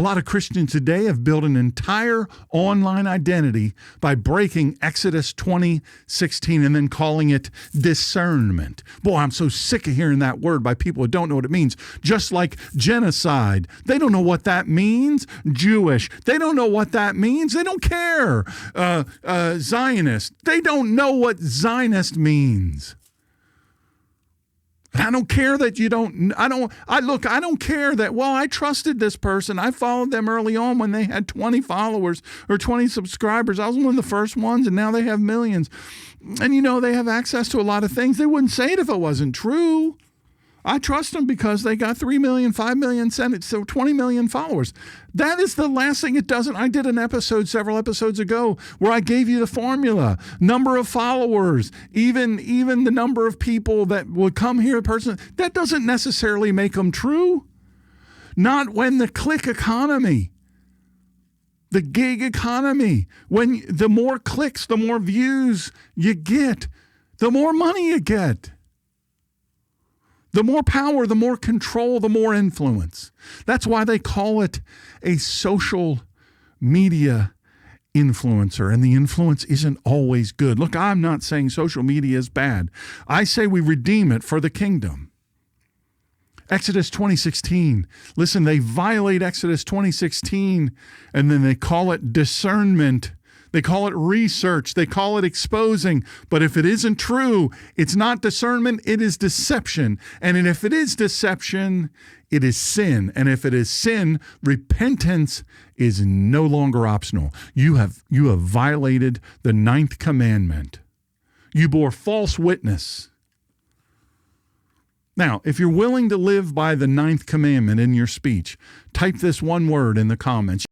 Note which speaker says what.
Speaker 1: A lot of Christians today have built an entire online identity by breaking Exodus 20:16 and then calling it discernment. Boy, I'm so sick of hearing that word by people who don't know what it means. Just like genocide. They don't know what that means. Jewish. They don't know what that means. They don't care. Zionist. They don't know what Zionist means. I don't care that you don't, I don't care that, well, I trusted this person. I followed them early on when they had 20 followers or 20 subscribers. I was one of the first ones, and now they have millions. And, they have access to a lot of things. They wouldn't say it if it wasn't true. I trust them because they got 3 million, 5 million, so 20 million followers. That is the last thing it doesn't. I did an episode several episodes ago where I gave you the formula, number of followers, even the number of people that would come here, that doesn't necessarily make them true. Not when the click economy, the gig economy, when the more clicks, the more views you get, the more money you get. The more power, the more control, the more influence. That's why they call it a social media influencer, and the influence isn't always good. Look, I'm not saying social media is bad. I say we redeem it for the kingdom. Exodus 20:16. Listen, they violate Exodus 20:16, and then they call it discernment. They call it research. They call it exposing. But if it isn't true, it's not discernment, it is deception. And if it is deception, it is sin. And if it is sin, repentance is no longer optional. You have violated the 9th commandment. You bore false witness. Now, if you're willing to live by the 9th commandment in your speech, type this one word in the comments.